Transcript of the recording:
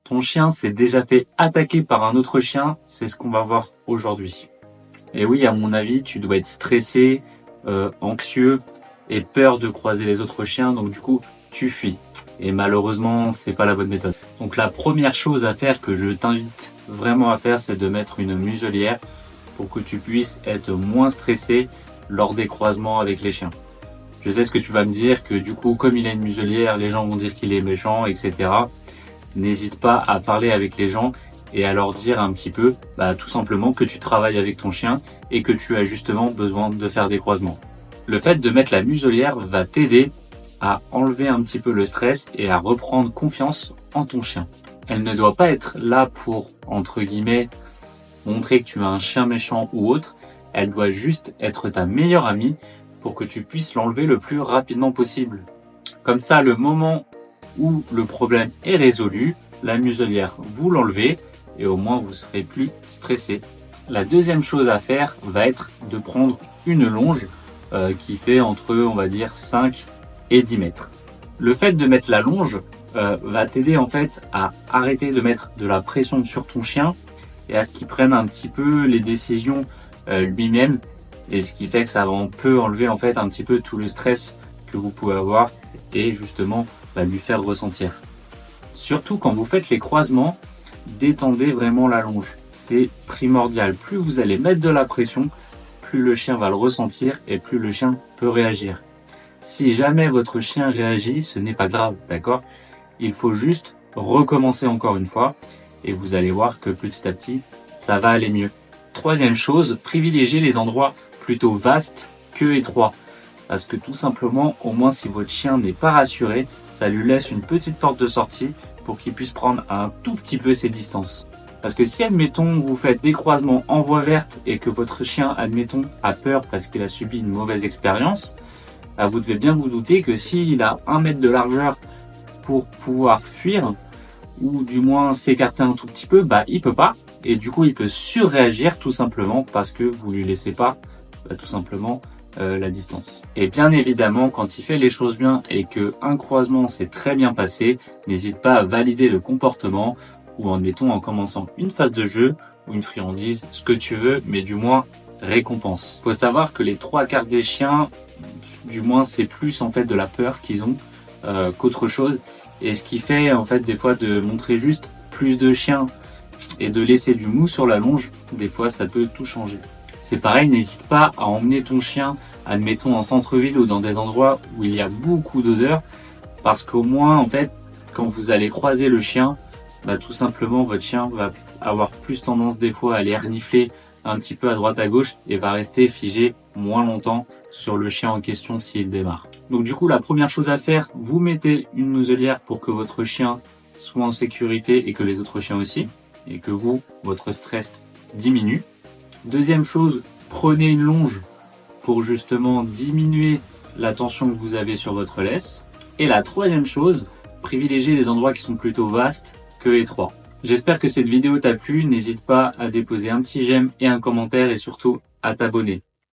ton chien s'est déjà fait attaquer par un autre chien, c'est ce qu'on va voir aujourd'hui. Et oui, à mon avis, tu dois être stressé, anxieux et peur de croiser les autres chiens, donc du coup, tu fuis. Et malheureusement, c'est pas la bonne méthode. Donc la première chose à faire que je t'invite vraiment à faire, c'est de mettre une muselière pour que tu puisses être moins stressé lors des croisements avec les chiens. Je sais ce que tu vas me dire, que du coup, comme il a une muselière, les gens vont dire qu'il est méchant, etc. N'hésite pas à parler avec les gens et à leur dire un petit peu, tout simplement que tu travailles avec ton chien et que tu as justement besoin de faire des croisements. Le fait de mettre la muselière va t'aider à enlever un petit peu le stress et à reprendre confiance en ton chien. Elle ne doit pas être là pour, entre guillemets, montrer que tu as un chien méchant ou autre. Elle doit juste être ta meilleure amie pour que tu puisses l'enlever le plus rapidement possible. Comme ça, le moment où le problème est résolu, la muselière, vous l'enlevez et au moins vous serez plus stressé. La deuxième chose à faire va être de prendre une longe qui fait entre, on va dire, 5 et 10 mètres. Le fait de mettre la longe va t'aider en fait à arrêter de mettre de la pression sur ton chien et à ce qu'il prenne un petit peu les décisions lui-même, et ce qui fait que ça peut enlever en fait un petit peu tout le stress que vous pouvez avoir et justement lui faire ressentir. Surtout quand vous faites les croisements, détendez vraiment la longe. C'est primordial. Plus vous allez mettre de la pression, plus le chien va le ressentir et plus le chien peut réagir. Si jamais votre chien réagit, ce n'est pas grave, d'accord? Il faut juste recommencer encore une fois et vous allez voir que petit à petit, ça va aller mieux. Troisième chose, privilégiez les endroits plutôt vastes que étroits. Parce que tout simplement, au moins si votre chien n'est pas rassuré, ça lui laisse une petite porte de sortie pour qu'il puisse prendre un tout petit peu ses distances. Parce que si, admettons, vous faites des croisements en voie verte et que votre chien, admettons, a peur parce qu'il a subi une mauvaise expérience, vous devez bien vous douter que s'il a 1 mètre de largeur pour pouvoir fuir, ou du moins s'écarter un tout petit peu, il peut pas. Et du coup, il peut surréagir tout simplement parce que vous lui laissez pas tout simplement la distance. Et bien évidemment, quand il fait les choses bien et que un croisement s'est très bien passé, n'hésite pas à valider le comportement ou en commençant une phase de jeu ou une friandise, ce que tu veux, mais du moins récompense. Faut savoir que les 3/4 des chiens, du moins c'est plus en fait de la peur qu'ils ont qu'autre chose, et ce qui fait en fait des fois de montrer juste plus de chiens et de laisser du mou sur la longe, des fois ça peut tout changer. C'est pareil, n'hésite pas à emmener ton chien, admettons en centre-ville ou dans des endroits où il y a beaucoup d'odeurs, parce qu'au moins en fait quand vous allez croiser le chien, tout simplement votre chien va avoir plus tendance des fois à aller renifler un petit peu à droite à gauche et va rester figé moins longtemps sur le chien en question s'il démarre. Donc du coup, la première chose à faire, vous mettez une muselière pour que votre chien soit en sécurité et que les autres chiens aussi, et que votre stress diminue. Deuxième chose, prenez une longe pour justement diminuer la tension que vous avez sur votre laisse. Et la troisième chose, privilégiez les endroits qui sont plutôt vastes que étroits. J'espère que cette vidéo t'a plu, n'hésite pas à déposer un petit j'aime et un commentaire et surtout à t'abonner.